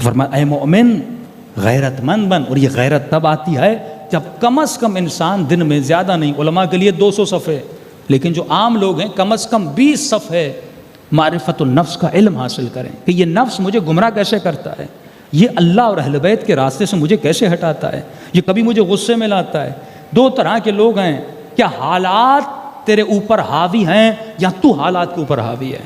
فرمایا اے مومن غیرت مند بن. اور یہ غیرت تب آتی ہے جب کم از کم انسان دن میں زیادہ نہیں، علماء کے لیے 200 صفحے، لیکن جو عام لوگ ہیں کم از کم 20 صفحے معرفت النفس کا علم حاصل کریں کہ یہ نفس مجھے گمراہ کیسے کرتا ہے، یہ اللہ اور اہل بیت کے راستے سے مجھے کیسے ہٹاتا ہے، یہ کبھی مجھے غصے میں لاتا ہے. 2 طرح کے لوگ ہیں، کیا حالات تیرے اوپر حاوی ہیں یا تو حالات کے اوپر حاوی ہے.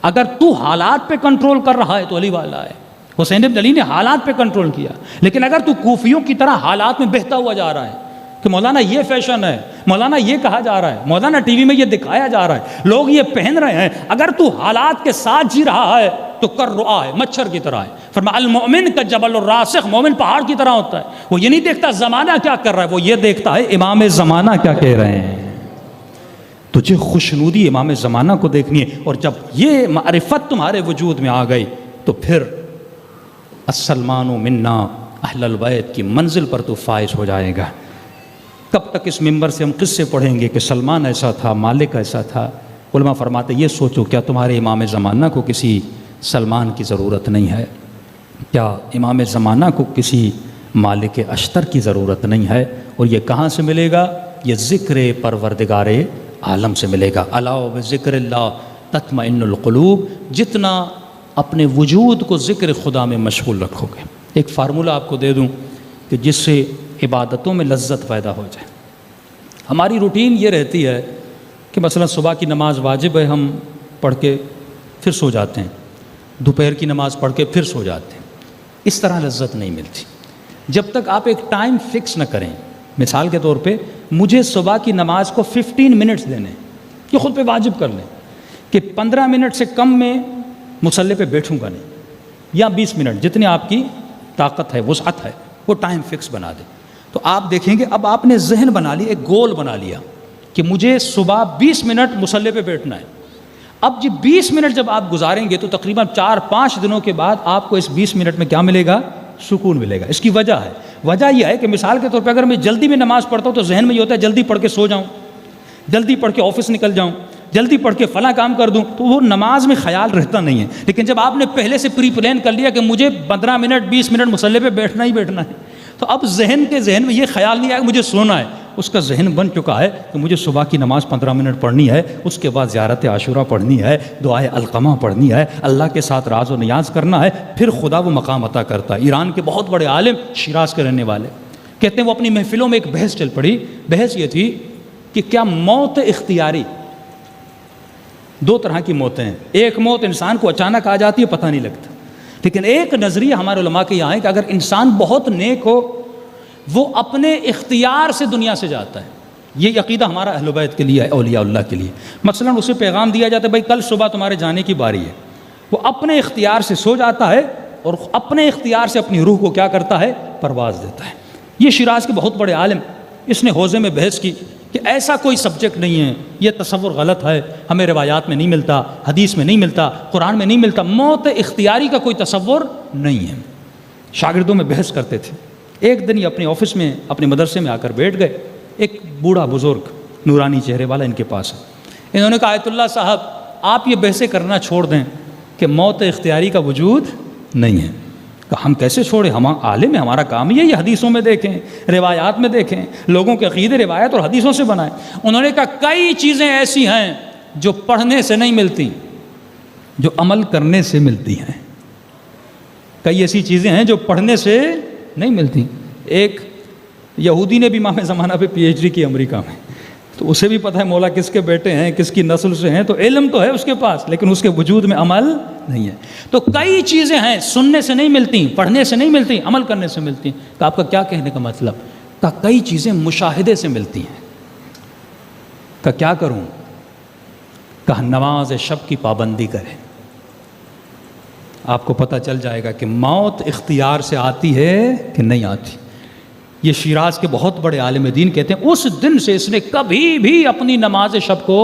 اگر تو حالات پہ کنٹرول کر رہا ہے تو علی والا ہے. حسین بن علی نے حالات پہ کنٹرول کیا. لیکن اگر تو کوفیوں کی طرح حالات میں بہتا ہوا جا رہا ہے کہ مولانا یہ فیشن ہے، مولانا یہ کہا جا رہا ہے، مولانا ٹی وی میں یہ دکھایا جا رہا ہے، لوگ یہ پہن رہے ہیں، اگر تو حالات کے ساتھ جی رہا ہے تو کر رعا ہے، مچھر کی طرح ہے. فرمایا المؤمن کا جبل الراسخ، مومن پہاڑ کی طرح ہوتا ہے. وہ یہ نہیں دیکھتا زمانہ کیا کر رہا ہے، وہ یہ دیکھتا ہے امام زمانہ کیا کہہ رہے ہیں. تجھے خوشنودی امام زمانہ کو دیکھنی ہے. اور جب یہ معرفت تمہارے وجود میں آ گئی تو پھر السلمان منا اہل البیت کی منزل پر تو فائز ہو جائے گا. کب تک اس ممبر سے ہم قصے پڑھیں گے کہ سلمان ایسا تھا، مالک ایسا تھا. علماء فرماتے یہ سوچو کیا تمہارے امام زمانہ کو کسی سلمان کی ضرورت نہیں ہے؟ کیا امام زمانہ کو کسی مالک اشتر کی ضرورت نہیں ہے؟ اور یہ کہاں سے ملے گا؟ یہ ذکر پروردگار عالم سے ملے گا. الا بذکر اللہ تطمئن القلوب. جتنا اپنے وجود کو ذکر خدا میں مشغول رکھو گے. ایک فارمولہ آپ کو دے دوں کہ جس سے عبادتوں میں لذت پیدا ہو جائے. ہماری روٹین یہ رہتی ہے کہ مثلا صبح کی نماز واجب ہے، ہم پڑھ کے پھر سو جاتے ہیں، دوپہر کی نماز پڑھ کے پھر سو جاتے ہیں. اس طرح لذت نہیں ملتی جب تک آپ ایک ٹائم فکس نہ کریں. مثال کے طور پہ مجھے صبح کی نماز کو 15 منٹس دینے، یہ خود پہ واجب کر لیں کہ 15 منٹ سے کم میں مصلی پہ بیٹھوں گا نہیں، یا 20 منٹ جتنی آپ کی طاقت ہے، وسعت ہے، وہ ٹائم فکس بنا دیں. تو آپ دیکھیں گے اب آپ نے ذہن بنا لیا، ایک گول بنا لیا کہ مجھے صبح 20 منٹ مصلی پہ بیٹھنا ہے. اب جب 20 منٹ جب آپ گزاریں گے تو تقریباً 4-5 دنوں کے بعد آپ کو اس 20 منٹ میں کیا ملے گا؟ سکون ملے گا. اس کی وجہ ہے، وجہ یہ ہے کہ مثال کے طور پہ اگر میں جلدی میں نماز پڑھتا ہوں تو ذہن میں یہ ہوتا ہے جلدی پڑھ کے سو جاؤں، جلدی پڑھ کے آفس نکل جاؤں، جلدی پڑھ کے فلاں کام کر دوں، تو وہ نماز میں خیال رہتا نہیں ہے. لیکن جب آپ نے پہلے سے پری پلان کر لیا کہ مجھے 15 منٹ 20 منٹ مصلی پہ بیٹھنا ہی بیٹھنا ہے، تو اب ذہن میں یہ خیال نہیں آیا کہ مجھے سونا ہے. اس کا ذہن بن چکا ہے کہ مجھے صبح کی نماز 15 منٹ پڑھنی ہے، اس کے بعد زیارت عاشورہ پڑھنی ہے، دعائے القمہ پڑھنی ہے، اللہ کے ساتھ راز و نیاز کرنا ہے، پھر خدا وہ مقام عطا کرتا ہے. ایران کے بہت بڑے عالم، شیراز کے رہنے والے، کہتے ہیں وہ اپنی محفلوں میں ایک بحث چل پڑی. بحث یہ تھی کہ کیا موت اختیاری، 2 طرح کی موتیں ہیں. ایک موت انسان کو اچانک آ جاتی ہے، پتہ نہیں لگتا. لیکن ایک نظریہ ہمارے علماء کے یہاں ہے کہ اگر انسان بہت نیک ہو وہ اپنے اختیار سے دنیا سے جاتا ہے. یہ عقیدہ ہمارا اہل بیت کے لیے ہے، اولیاء اللہ کے لیے. مثلا اسے پیغام دیا جاتا ہے بھائی کل صبح تمہارے جانے کی باری ہے، وہ اپنے اختیار سے سو جاتا ہے اور اپنے اختیار سے اپنی روح کو کیا کرتا ہے؟ پرواز دیتا ہے. یہ شیراز کے بہت بڑے عالم، اس نے حوزے میں بحث کی کہ ایسا کوئی سبجیکٹ نہیں ہے، یہ تصور غلط ہے، ہمیں روایات میں نہیں ملتا، حدیث میں نہیں ملتا، قرآن میں نہیں ملتا، موت اختیاری کا کوئی تصور نہیں ہے. شاگردوں میں بحث کرتے تھے. ایک دن یہ اپنے آفس میں اپنے مدرسے میں آ کر بیٹھ گئے. ایک بوڑھا بزرگ نورانی چہرے والا ان کے پاس ہے. انہوں نے کہا آیت اللہ صاحب آپ یہ بحثیں کرنا چھوڑ دیں کہ موت اختیاری کا وجود نہیں ہے. کہ ہم کیسے چھوڑیں، ہم عالم ہیں، ہمارا کام ہی ہے یہ حدیثوں میں دیکھیں، روایات میں دیکھیں، لوگوں کے عقیدے روایت اور حدیثوں سے بنائیں. انہوں نے کہا کئی چیزیں ایسی ہیں جو پڑھنے سے نہیں ملتی، جو عمل کرنے سے ملتی ہیں. کئی ایسی چیزیں ہیں جو پڑھنے سے نہیں ملتی. ایک یہودی نے بھی امام زمانہ پہ PhD کی امریکہ میں، تو اسے بھی پتہ ہے مولا کس کے بیٹے ہیں، کس کی نسل سے ہیں، تو علم تو ہے اس کے پاس لیکن اس کے وجود میں عمل نہیں ہے. تو کئی چیزیں ہیں سننے سے نہیں ملتی، پڑھنے سے نہیں ملتی، عمل کرنے سے ملتی. کہ آپ کا کیا کہنے کا مطلب؟ کہ کئی چیزیں مشاہدے سے ملتی ہیں. کہ کیا کروں؟ کہ نماز شب کی پابندی کریں، آپ کو پتہ چل جائے گا کہ موت اختیار سے آتی ہے کہ نہیں آتی. یہ شیراز کے بہت بڑے عالم دین کہتے ہیں اس دن سے اس نے کبھی بھی اپنی نماز شب کو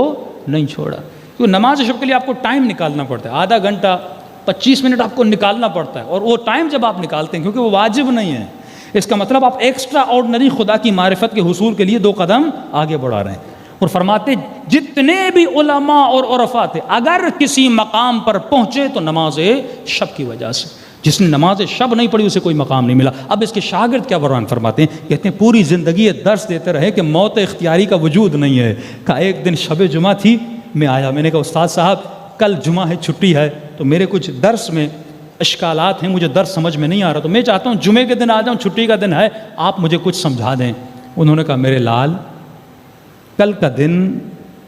نہیں چھوڑا. کیونکہ نماز شب کے لیے آپ کو ٹائم نکالنا پڑتا ہے، آدھا گھنٹہ 25 منٹ آپ کو نکالنا پڑتا ہے. اور وہ ٹائم جب آپ نکالتے ہیں کیونکہ وہ واجب نہیں ہے، اس کا مطلب آپ ایکسٹرا آرڈنری خدا کی معرفت کے حصول کے لیے 2 قدم آگے بڑھا رہے ہیں. اور فرماتے جتنے بھی علماء اور عرفاء تھے اگر کسی مقام پر پہنچے تو نماز شب کی وجہ سے. جس نے نماز شب نہیں پڑھی اسے کوئی مقام نہیں ملا۔ اب اس کے شاگرد کیا بیان فرماتے ہیں، کہتے ہیں پوری زندگی یہ درس دیتے رہے کہ موت اختیاری کا وجود نہیں ہے۔ کہا ایک دن شب جمعہ تھی، میں آیا، میں نے کہا استاد صاحب کل جمعہ ہے، چھٹی ہے، تو میرے کچھ درس میں اشکالات ہیں، مجھے درس سمجھ میں نہیں آ رہا، تو میں چاہتا ہوں جمعے کے دن آ جاؤں، چھٹی کا دن ہے، آپ مجھے کچھ سمجھا دیں۔ انہوں نے کہا میرے لال کل کا دن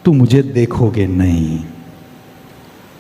تو مجھے دیکھو گے نہیں۔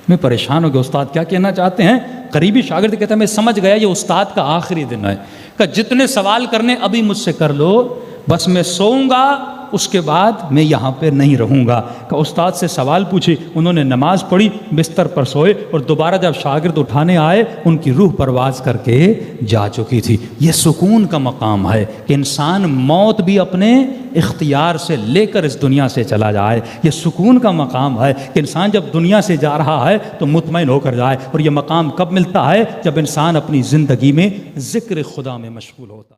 میں پریشان ہو گیا، استاد کیا کہنا چاہتے ہیں؟ قریبی شاگرد کہتا ہے میں سمجھ گیا یہ استاد کا آخری دن ہے، کہ جتنے سوال کرنے ابھی مجھ سے کر لو، بس میں سوؤں گا، اس کے بعد میں یہاں پہ نہیں رہوں گا۔ کہ استاد سے سوال پوچھے، انہوں نے نماز پڑھی، بستر پر سوئے، اور دوبارہ جب شاگرد اٹھانے آئے ان کی روح پرواز کر کے جا چکی تھی۔ یہ سکون کا مقام ہے کہ انسان موت بھی اپنے اختیار سے لے کر اس دنیا سے چلا جائے۔ یہ سکون کا مقام ہے کہ انسان جب دنیا سے جا رہا ہے تو مطمئن ہو کر جائے، اور یہ مقام کب ملتا ہے؟ جب انسان اپنی زندگی میں ذکر خدا میں مشغول ہوتا ہے۔